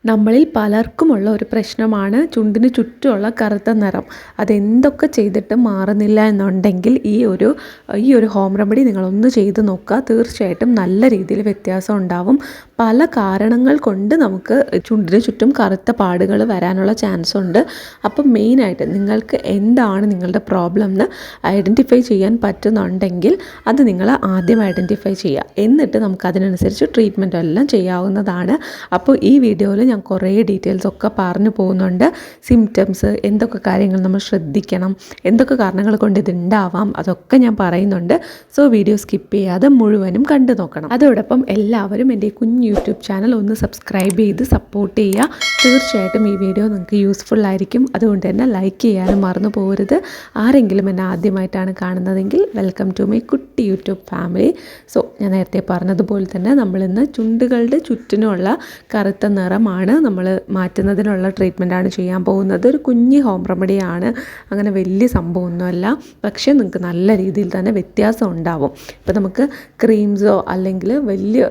നമ്മളിൽ പലർക്കുമുള്ള ഒരു പ്രശ്നമാണ് ചുണ്ടിന് ചുറ്റുമുള്ള കറുത്ത നിറം. അതെന്തൊക്കെ ചെയ്തിട്ടും മാറുന്നില്ല എന്നുണ്ടെങ്കിൽ ഈ ഒരു ഹോം റെമഡി നിങ്ങളൊന്ന് ചെയ്ത് നോക്കുക. തീർച്ചയായിട്ടും നല്ല രീതിയിൽ വ്യത്യാസം ഉണ്ടാവും. പല കാരണങ്ങൾ കൊണ്ട് നമുക്ക് ചുണ്ടിന് ചുറ്റും കറുത്ത പാടുകൾ വരാനുള്ള ചാൻസ് ഉണ്ട്. അപ്പം മെയിനായിട്ട് നിങ്ങൾക്ക് എന്താണ് നിങ്ങളുടെ പ്രോബ്ലം എന്ന് ഐഡൻറ്റിഫൈ ചെയ്യാൻ പറ്റുന്നുണ്ടെങ്കിൽ അത് നിങ്ങൾ ആദ്യം ഐഡൻറ്റിഫൈ ചെയ്യുക. എന്നിട്ട് നമുക്കതിനനുസരിച്ച് ട്രീറ്റ്മെൻറ്റ് എല്ലാം ചെയ്യാവുന്നതാണ്. അപ്പോൾ ഈ വീഡിയോയിൽ ഞാൻ കുറേ ഡീറ്റെയിൽസ് ഒക്കെ പറഞ്ഞു പോകുന്നുണ്ട്. സിംറ്റംസ്, എന്തൊക്കെ കാര്യങ്ങൾ നമ്മൾ ശ്രദ്ധിക്കണം, എന്തൊക്കെ കാരണങ്ങൾ കൊണ്ട് ഇതുണ്ടാവാം, അതൊക്കെ ഞാൻ പറയുന്നുണ്ട്. സോ വീഡിയോ സ്കിപ്പ് ചെയ്യാതെ മുഴുവനും കണ്ടു നോക്കണം. അതോടൊപ്പം എല്ലാവരും എൻ്റെ കുഞ്ഞ് യൂട്യൂബ് ചാനൽ ഒന്ന് സബ്സ്ക്രൈബ് ചെയ്ത് സപ്പോർട്ട് ചെയ്യുക. തീർച്ചയായിട്ടും ഈ വീഡിയോ നിങ്ങൾക്ക് യൂസ്ഫുൾ ആയിരിക്കും. അതുകൊണ്ട് തന്നെ ലൈക്ക് ചെയ്യാനും മറന്നു പോകരുത്. ആരെങ്കിലും എന്നെ ആദ്യമായിട്ടാണ് കാണുന്നതെങ്കിൽ വെൽക്കം ടു മൈ കുട്ടി യൂട്യൂബ് ഫാമിലി. സോ ഞാൻ നേരത്തെ പറഞ്ഞതുപോലെ തന്നെ നമ്മളിന്ന് ചുണ്ടുകളുടെ ചുറ്റിനുള്ള കറുത്ത നിറമാണ് നമ്മൾ മാറ്റുന്നതിനുള്ള ട്രീറ്റ്മെൻറ്റാണ് ചെയ്യാൻ പോകുന്നത്. ഒരു കുഞ്ഞ് ഹോം റെമഡിയാണ്, അങ്ങനെ വലിയ സംഭവമൊന്നുമല്ല. പക്ഷേ നിങ്ങൾക്ക് നല്ല രീതിയിൽ തന്നെ വ്യത്യാസം ഉണ്ടാവും. ഇപ്പോൾ നമുക്ക് ക്രീംസോ അല്ലെങ്കിൽ വലിയ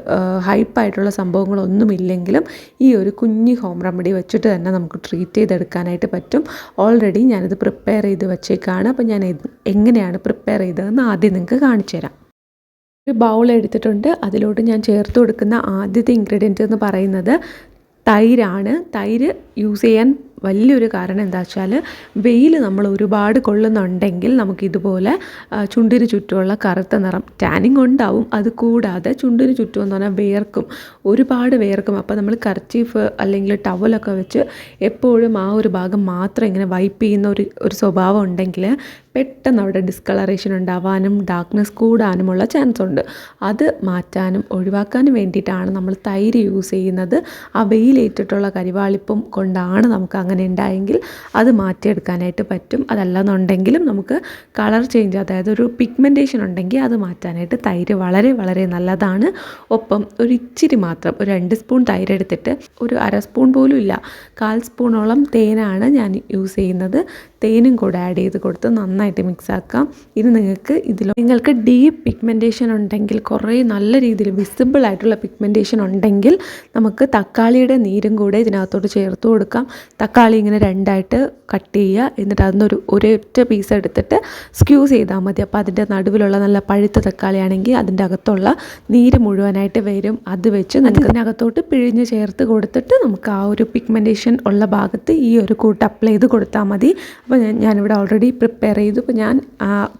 ഹൈപ്പായിട്ടുള്ള സംഭവങ്ങളൊന്നുമില്ലെങ്കിലും ഈ ഒരു കുഞ്ഞ് ഹോം റെമഡി വെച്ചിട്ട് തന്നെ നമുക്ക് ട്രീറ്റ് ചെയ്തെടുക്കാനായിട്ട് പറ്റും. ഓൾറെഡി ഞാനിത് പ്രിപ്പയർ ചെയ്ത് വെച്ചേക്കാണ്. അപ്പോൾ ഞാൻ എങ്ങനെയാണ് പ്രിപ്പയർ ചെയ്തതെന്ന് ആദ്യം നിങ്ങൾക്ക് കാണിച്ചു തരാം. ഒരു ബൗൾ എടുത്തിട്ടുണ്ട്. അതിലോട്ട് ഞാൻ ചേർത്ത് കൊടുക്കുന്ന ആദ്യത്തെ ഇൻഗ്രീഡിയൻറ്റ് എന്ന് പറയുന്നത് തൈരാണ്. തൈര് യൂസ് ചെയ്യാൻ വലിയൊരു കാരണം എന്താ വെച്ചാൽ, വെയിൽ നമ്മൾ ഒരുപാട് കൊള്ളുന്നുണ്ടെങ്കിൽ നമുക്കിതുപോലെ ചുണ്ടിന് ചുറ്റുമുള്ള കറുത്ത നിറം, ടാനിങ് ഉണ്ടാവും. അത് കൂടാതെ ചുണ്ടിന് ചുറ്റും എന്ന് പറഞ്ഞാൽ വേർക്കും, ഒരുപാട് വേർക്കും. അപ്പോൾ നമ്മൾ കർച്ചീഫ് അല്ലെങ്കിൽ ടവലൊക്കെ വെച്ച് എപ്പോഴും ആ ഒരു ഭാഗം മാത്രം ഇങ്ങനെ വൈപ്പ് ചെയ്യുന്ന ഒരു സ്വഭാവം ഉണ്ടെങ്കിൽ പെട്ടെന്ന് അവിടെ ഡിസ്കളറേഷൻ ഉണ്ടാവാനും ഡാർക്ക്നെസ് കൂടാനുമുള്ള ചാൻസ് ഉണ്ട്. അത് മാറ്റാനും ഒഴിവാക്കാനും വേണ്ടിയിട്ടാണ് നമ്മൾ തൈര് യൂസ് ചെയ്യുന്നത്. ആ വെയിലേറ്റിട്ടുള്ള കരിവാളിപ്പം കൊണ്ടാണ് നമുക്ക് അങ്ങനെ ഉണ്ടായെങ്കിൽ അത് മാറ്റിയെടുക്കാനായിട്ട് പറ്റും. അതല്ലെന്നുണ്ടെങ്കിലും നമുക്ക് കളർ ചേഞ്ച്, അതായത് ഒരു പിഗ്മെൻറ്റേഷൻ ഉണ്ടെങ്കിൽ അത് മാറ്റാനായിട്ട് തൈര് വളരെ വളരെ നല്ലതാണ്. ഒപ്പം ഒരു ഇച്ചിരി മാത്രം, ഒരു 2 സ്പൂൺ തൈര് എടുത്തിട്ട് ഒരു 1/2 സ്പൂൺ പോലും ഇല്ല, 1/4 സ്പൂണോളം തേനാണ് ഞാൻ യൂസ് ചെയ്യുന്നത്. തേനും കൂടെ ആഡ് ചെയ്ത് കൊടുത്ത് നന്നായിട്ട് മിക്സ് ആക്കാം. ഇത് നിങ്ങൾക്ക് ഡീപ്പ് പിഗ്മെൻറ്റേഷൻ ഉണ്ടെങ്കിൽ, കുറേ നല്ല രീതിയിൽ വിസിബിൾ ആയിട്ടുള്ള പിഗ്മെൻറ്റേഷൻ ഉണ്ടെങ്കിൽ നമുക്ക് തക്കാളിയുടെ നീരും കൂടെ ഇതിനകത്തോട്ട് ചേർത്ത് കൊടുക്കാം. തക്കാളി ഇങ്ങനെ 2ആയിട്ട് കട്ട് ചെയ്യുക. എന്നിട്ട് അതിനൊരു ഒരൊറ്റ പീസ് എടുത്തിട്ട് സ്ക്യൂസ് ചെയ്താൽ മതി. അപ്പോൾ അതിൻ്റെ നടുവിലുള്ള നല്ല പഴുത്ത തക്കാളിയാണെങ്കിൽ അതിൻ്റെ അകത്തുള്ള നീര് മുഴുവനായിട്ട് വരും. അത് വെച്ച് നമുക്ക് ഇതിനകത്തോട്ട് പിഴിഞ്ഞ് ചേർത്ത് കൊടുത്തിട്ട് നമുക്ക് ആ ഒരു പിഗ്മെൻറ്റേഷൻ ഉള്ള ഭാഗത്ത് ഈ ഒരു കൂട്ട് അപ്ലൈ ചെയ്ത് കൊടുത്താൽ മതി. അപ്പോൾ ഞാനിവിടെ ഓൾറെഡി പ്രിപ്പയർ ചെയ്തു. ഇപ്പോൾ ഞാൻ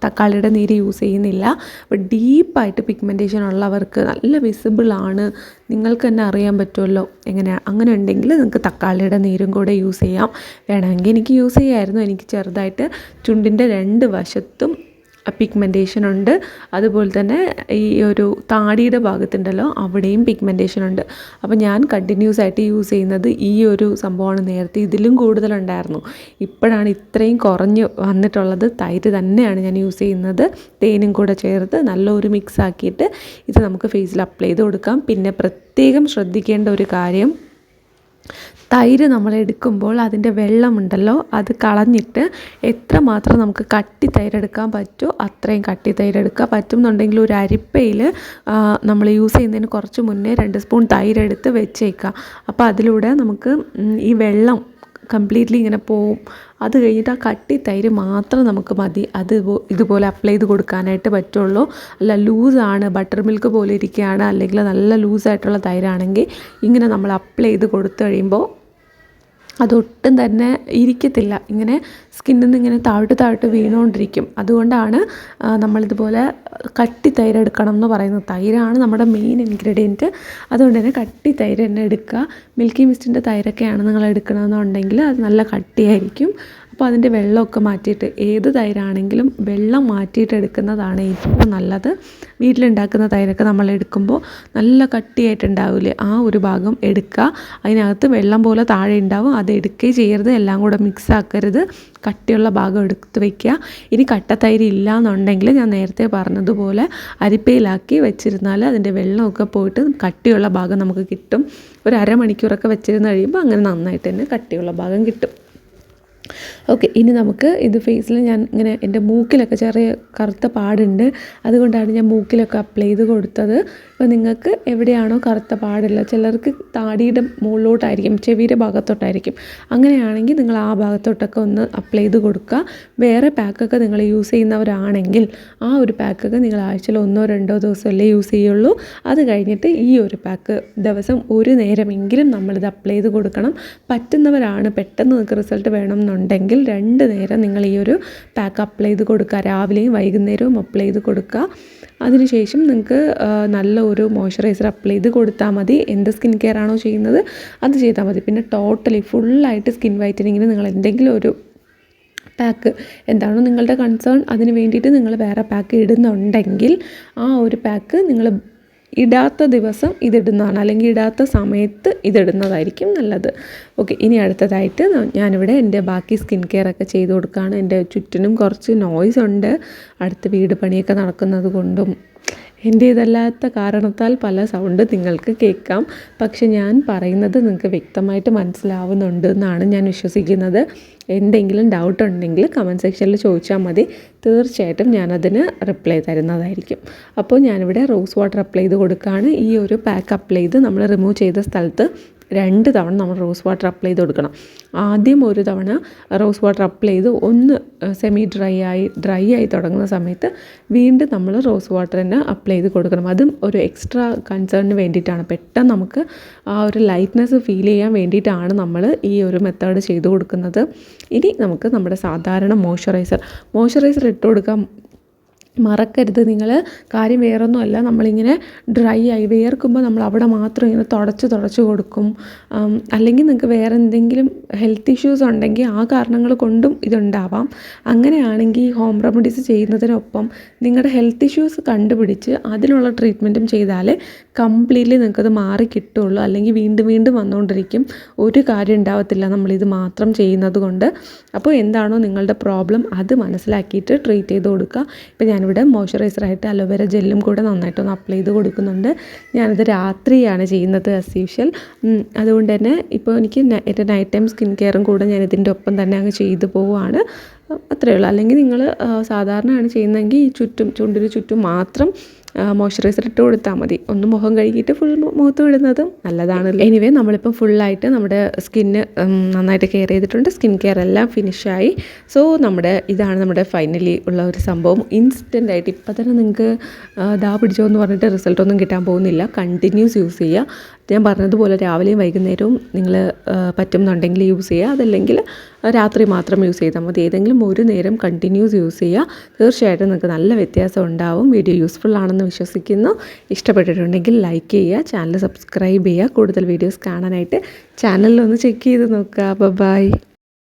തക്കാളിയുടെ നീര് യൂസ് ചെയ്യുന്നില്ല. അപ്പോൾ ഡീപ്പായിട്ട് പിഗ്മെൻറ്റേഷൻ ഉള്ളവർക്ക് നല്ല വിസിബിളാണ്, നിങ്ങൾക്ക് തന്നെ അറിയാൻ പറ്റുമല്ലോ എങ്ങനെയാണ്. അങ്ങനെ ഉണ്ടെങ്കിൽ നിങ്ങൾക്ക് തക്കാളിയുടെ നീരും കൂടെ യൂസ് ചെയ്യാം. വേണമെങ്കിൽ എനിക്ക് യൂസ് ചെയ്യാമായിരുന്നു. എനിക്ക് ചെറുതായിട്ട് ചുണ്ടിൻ്റെ 2 വശത്തും പിഗ്മെൻറ്റേഷൻ ഉണ്ട്. അതുപോലെ തന്നെ ഈ ഒരു താടിയുടെ ഭാഗത്തുണ്ടല്ലോ, അവിടെയും പിഗ്മെൻറ്റേഷൻ ഉണ്ട്. അപ്പോൾ ഞാൻ കണ്ടിന്യൂസ് ആയിട്ട് യൂസ് ചെയ്യുന്നത് ഈ ഒരു സംഭവമാണ്. നേരത്തെ ഇതിലും കൂടുതലുണ്ടായിരുന്നു, ഇപ്പോഴാണ് ഇത്രയും കുറഞ്ഞ് വന്നിട്ടുള്ളത്. തൈര് തന്നെയാണ് ഞാൻ യൂസ് ചെയ്യുന്നത്. തേനും കൂടെ ചേർത്ത് നല്ലൊരു മിക്സ് ആക്കിയിട്ട് ഇത് നമുക്ക് ഫേസിൽ അപ്ലൈ ചെയ്ത് കൊടുക്കാം. പിന്നെ പ്രത്യേകം ശ്രദ്ധിക്കേണ്ട ഒരു കാര്യം, തൈര് നമ്മൾ എടുക്കുമ്പോൾ അതിൻ്റെ വെള്ളമുണ്ടല്ലോ അത് കളഞ്ഞിട്ട് എത്രമാത്രം നമുക്ക് കട്ടി തൈരെടുക്കാൻ പറ്റുമോ അത്രയും കട്ടി തൈരെടുക്കുക. പറ്റുമെന്നുണ്ടെങ്കിൽ ഒരു അരിപ്പയിൽ നമ്മൾ യൂസ് ചെയ്യുന്നതിന് കുറച്ച് മുന്നേ 2 സ്പൂൺ തൈരെടുത്ത് വെച്ചേക്കുക. അപ്പോൾ അതിലൂടെ നമുക്ക് ഈ വെള്ളം കംപ്ലീറ്റ്ലി ഇങ്ങനെ പോവും. അത് കഴിഞ്ഞിട്ട് ആ കട്ടി തൈര് മാത്രം നമുക്ക് മതി അത് ഇതുപോലെ അപ്ലൈ ചെയ്ത് കൊടുക്കാനായിട്ട് പറ്റുള്ളൂ. അല്ല ലൂസാണ്, ബട്ടർ മിൽക്ക് പോലെ ഇരിക്കുകയാണ്, അല്ലെങ്കിൽ നല്ല ലൂസായിട്ടുള്ള തൈരാണെങ്കിൽ ഇങ്ങനെ നമ്മൾ അപ്ലൈ ചെയ്ത് കൊടുത്തു കഴിയുമ്പോൾ അതൊട്ടും തന്നെ ഇരിക്കത്തില്ല. ഇങ്ങനെ സ്കിന്നിൽ നിന്ന് ഇങ്ങനെ താഴോട്ട് വീണുകൊണ്ടിരിക്കും. അതുകൊണ്ടാണ് നമ്മളിതുപോലെ കട്ടി തൈര് എടുക്കണം എന്ന് പറയുന്നത്. തൈരാണ് നമ്മുടെ മെയിൻ ഇൻഗ്രീഡിയൻറ്റ്. അതുകൊണ്ട് തന്നെ കട്ടി തൈര് തന്നെ എടുക്കുക. മിൽക്കി മിസ്റ്റിൻ്റെ തൈരൊക്കെയാണ് നിങ്ങൾ എടുക്കണമെന്നുണ്ടെങ്കിൽ അത് നല്ല കട്ടിയായിരിക്കും. അപ്പോൾ അതിൻ്റെ വെള്ളമൊക്കെ മാറ്റിയിട്ട്, ഏത് തൈരാണെങ്കിലും വെള്ളം മാറ്റിയിട്ട് എടുക്കുന്നതാണ് ഏറ്റവും നല്ലത്. വീട്ടിലുണ്ടാക്കുന്ന തൈരൊക്കെ നമ്മൾ എടുക്കുമ്പോൾ നല്ല കട്ടിയായിട്ടുണ്ടാവില്ലേ, ആ ഒരു ഭാഗം എടുക്കുക. അതിനകത്ത് വെള്ളം പോലെ താഴെ ഉണ്ടാവും, അത് എടുക്കുകയും ചെയ്യരുത്. എല്ലാം കൂടെ മിക്സ് ആക്കരുത്, കട്ടിയുള്ള ഭാഗം എടുത്ത് വയ്ക്കുക. ഇനി കട്ടത്തൈര് ഇല്ല എന്നുണ്ടെങ്കിൽ ഞാൻ നേരത്തെ പറഞ്ഞതുപോലെ അരിപ്പയിലാക്കി വെച്ചിരുന്നാൽ അതിൻ്റെ വെള്ളമൊക്കെ പോയിട്ട് കട്ടിയുള്ള ഭാഗം നമുക്ക് കിട്ടും. ഒരു 1/2 മണിക്കൂറൊക്കെ വെച്ചിരുന്ന് കഴിയുമ്പോൾ അങ്ങനെ നന്നായിട്ട് തന്നെ കട്ടിയുള്ള ഭാഗം കിട്ടും. ഓക്കെ, ഇനി നമുക്ക് ഇത് ഫേസിൽ ഞാൻ ഇങ്ങനെ എൻ്റെ മൂക്കിലൊക്കെ ചെറിയ കറുത്ത പാടുണ്ട്, അതുകൊണ്ടാണ് ഞാൻ മൂക്കിലൊക്കെ അപ്ലൈ ചെയ്ത് കൊടുത്തത്. അപ്പോൾ നിങ്ങൾക്ക് എവിടെയാണോ കറുത്ത പാടില്ല, ചിലർക്ക് താടിയുടെ മുകളിലോട്ടായിരിക്കും, ചെവിയുടെ ഭാഗത്തോട്ടായിരിക്കും, അങ്ങനെയാണെങ്കിൽ നിങ്ങൾ ആ ഭാഗത്തോട്ടൊക്കെ ഒന്ന് അപ്ലൈ ചെയ്ത് കൊടുക്കുക. വേറെ പാക്കൊക്കെ നിങ്ങൾ യൂസ് ചെയ്യുന്നവരാണെങ്കിൽ ആ ഒരു പാക്കൊക്കെ നിങ്ങൾ ആഴ്ചയിൽ 1-2 ദിവസമല്ലേ യൂസ് ചെയ്യുള്ളൂ. അത് കഴിഞ്ഞിട്ട് ഈ ഒരു പാക്ക് ദിവസം ഒരു നേരമെങ്കിലും നമ്മളിത് അപ്ലൈ ചെയ്ത് കൊടുക്കണം. പറ്റുന്നവരാണ്, പെട്ടെന്ന് നിങ്ങൾക്ക് റിസൾട്ട് വേണമെന്നുണ്ടെങ്കിൽ 2 നേരം നിങ്ങൾ ഈ ഒരു പാക്ക് അപ്ലൈ ചെയ്ത് കൊടുക്കുക. രാവിലെയും വൈകുന്നേരവും അപ്ലൈ ചെയ്ത് കൊടുക്കുക. അതിനുശേഷം നിങ്ങൾക്ക് നല്ല ഒരു മോയ്സ്ചറൈസർ അപ്ലൈ ചെയ്ത് കൊടുത്താൽ മതി. എന്ത് സ്കിൻ കെയർ ആണോ ചെയ്യുന്നത് അത് ചെയ്താൽ മതി. പിന്നെ ടോട്ടലി ഫുള്ളായിട്ട് സ്കിൻ വൈറ്റനിങ്ങിന് നിങ്ങൾ എന്തെങ്കിലും ഒരു പാക്ക്, എന്താണോ നിങ്ങളുടെ കൺസേൺ, അതിന് വേണ്ടിയിട്ട് നിങ്ങൾ വേറെ പാക്ക് ഇടുന്നുണ്ടെങ്കിൽ ആ ഒരു പാക്ക് നിങ്ങൾ ഇടാത്ത ദിവസം ഇതിടുന്നതാണ്, അല്ലെങ്കിൽ ഇടാത്ത സമയത്ത് ഇതിടുന്നതായിരിക്കും നല്ലത്. ഓക്കെ, ഇനി അടുത്തതായിട്ട് ഞാനിവിടെ എൻ്റെ ബാക്കി സ്കിൻ കെയർ ഒക്കെ ചെയ്ത് കൊടുക്കുകയാണ്. എൻ്റെ ചുറ്റിനും കുറച്ച് നോയ്സ് ഉണ്ട്, അടുത്ത് വീട് പണിയൊക്കെ നടക്കുന്നത് കൊണ്ടും എൻ്റേതല്ലാത്ത കാരണത്താൽ പല സൗണ്ട് നിങ്ങൾക്ക് കേൾക്കാം. പക്ഷെ ഞാൻ പറയുന്നത് നിങ്ങൾക്ക് വ്യക്തമായിട്ട് മനസ്സിലാവുന്നുണ്ട് എന്നാണ് ഞാൻ വിശ്വസിക്കുന്നത്. എന്തെങ്കിലും ഡൗട്ട് ഉണ്ടെങ്കിൽ കമൻറ്റ് സെക്ഷനിൽ ചോദിച്ചാൽ മതി, തീർച്ചയായിട്ടും ഞാനതിന് റിപ്ലൈ തരുന്നതായിരിക്കും. അപ്പോൾ ഞാനിവിടെ റോസ് വാട്ടർ അപ്ലൈ ചെയ്ത് കൊടുക്കുകയാണ്. ഈ ഒരു പാക്ക് അപ്ലൈ ചെയ്ത് നമ്മൾ റിമൂവ് ചെയ്ത സ്ഥലത്ത് 2 തവണ നമ്മൾ റോസ് വാട്ടർ അപ്ലൈ ചെയ്ത് കൊടുക്കണം. ആദ്യം ഒരു തവണ റോസ് വാട്ടർ അപ്ലൈ ചെയ്ത് ഒന്ന് സെമി ഡ്രൈ ആയി തുടങ്ങുന്ന സമയത്ത് വീണ്ടും നമ്മൾ റോസ് വാട്ടർ തന്നെ അപ്ലൈ ചെയ്ത് കൊടുക്കണം. അതും ഒരു എക്സ്ട്രാ കൺസേണിന് വേണ്ടിയിട്ടാണ്, പെട്ടെന്ന് നമുക്ക് ആ ഒരു ലൈറ്റ്നെസ് ഫീൽ ചെയ്യാൻ വേണ്ടിയിട്ടാണ് നമ്മൾ ഈ ഒരു മെത്തേഡ് ചെയ്ത് കൊടുക്കുന്നത്. ഇനി നമുക്ക് നമ്മുടെ സാധാരണ മോയ്സ്ചറൈസർ ഇട്ട് കൊടുക്കാം. മറക്കരുത് നിങ്ങൾ, കാര്യം വേറൊന്നുമല്ല, നമ്മളിങ്ങനെ ഡ്രൈ ആയി വിയർക്കുമ്പോൾ നമ്മൾ അവിടെ മാത്രം ഇങ്ങനെ തുടച്ച് കൊടുക്കും. അല്ലെങ്കിൽ നിങ്ങൾക്ക് വേറെ എന്തെങ്കിലും ഹെൽത്ത് ഇഷ്യൂസ് ഉണ്ടെങ്കിൽ ആ കാരണങ്ങൾ കൊണ്ടും ഇതുണ്ടാവാം. അങ്ങനെയാണെങ്കിൽ ഹോം റെമഡീസ് ചെയ്യുന്നതിനൊപ്പം നിങ്ങളുടെ ഹെൽത്ത് ഇഷ്യൂസ് കണ്ടുപിടിച്ച് അതിനുള്ള ട്രീറ്റ്മെൻറ്റും ചെയ്താൽ കംപ്ലീറ്റ്ലി നിങ്ങൾക്കത് മാറി കിട്ടുള്ളൂ. അല്ലെങ്കിൽ വീണ്ടും വന്നുകൊണ്ടിരിക്കും, ഒരു കാര്യം ഉണ്ടാവത്തില്ല നമ്മളിത് മാത്രം ചെയ്യുന്നത് കൊണ്ട്. അപ്പോൾ എന്താണോ നിങ്ങളുടെ പ്രോബ്ലം അത് മനസ്സിലാക്കിയിട്ട് ട്രീറ്റ് ചെയ്ത് കൊടുക്കുക. ഇപ്പോൾ ഞാനിവിടെ മോയ്സ്ചറൈസറായിട്ട് അലോവേര ജെല്ലും കൂടെ നന്നായിട്ടൊന്ന് അപ്ലൈ ചെയ്ത് കൊടുക്കുന്നുണ്ട്. ഞാനത് രാത്രിയാണ് ചെയ്യുന്നത് ആസ് യൂഷ്വൽ. അതുകൊണ്ട് തന്നെ ഇപ്പോൾ എനിക്ക് എൻ്റെ നൈറ്റ് ടൈം സ്കിൻ കെയറും കൂടെ ഞാൻ ഇതിൻ്റെ ഒപ്പം തന്നെ അങ്ങ് ചെയ്തു പോവുകയാണ്. അത്രയേ ഉള്ളൂ. അല്ലെങ്കിൽ നിങ്ങൾ സാധാരണയാണ് ചെയ്യുന്നതെങ്കിൽ ഈ ചുണ്ടിന് ചുറ്റും മാത്രം മോയ്സ്ചറൈസർ ഇട്ട് കൊടുത്താൽ മതി. ഒന്ന് മുഖം കഴുകിയിട്ട് ഫുൾ മുഖത്ത് വിടുന്നതും നല്ലതാണ്. എനിവേ നമ്മളിപ്പം ഫുള്ളായിട്ട് നമ്മുടെ സ്കിന്ന് നന്നായിട്ട് കെയർ ചെയ്തിട്ടുണ്ട്. സ്കിൻ കെയർ എല്ലാം ഫിനിഷായി. സോ ഇതാണ് നമ്മുടെ ഫൈനലി ഉള്ള ഒരു സംഭവം. ഇൻസ്റ്റൻ്റായിട്ട് ഇപ്പം തന്നെ നിങ്ങൾക്ക് ദാ പിടിച്ചോ എന്ന് പറഞ്ഞിട്ട് റിസൾട്ടൊന്നും കിട്ടാൻ പോകുന്നില്ല. കണ്ടിന്യൂസ് യൂസ് ചെയ്യുക. ഞാൻ പറഞ്ഞതുപോലെ രാവിലെയും വൈകുന്നേരവും നിങ്ങൾ പറ്റുന്നുണ്ടെങ്കിൽ യൂസ് ചെയ്യുക, അതല്ലെങ്കിൽ രാത്രി മാത്രം യൂസ് ചെയ്താൽ മതി. ഏതെങ്കിലും ഒരു നേരം കണ്ടിന്യൂസ് യൂസ് ചെയ്യുക. തീർച്ചയായിട്ടും നിങ്ങൾക്ക് നല്ല വ്യത്യാസം ഉണ്ടാവും. വീഡിയോ യൂസ്ഫുൾ ആണെന്ന് വിശ്വസിക്കുന്നു. ഇഷ്ടപ്പെട്ടിട്ടുണ്ടെങ്കിൽ ലൈക്ക് ചെയ്യുക, ചാനൽ സബ്സ്ക്രൈബ് ചെയ്യുക. കൂടുതൽ വീഡിയോസ് കാണാനായിട്ട് ചാനലിലൊന്ന് ചെക്ക് ചെയ്ത് നോക്കുക. ബൈ.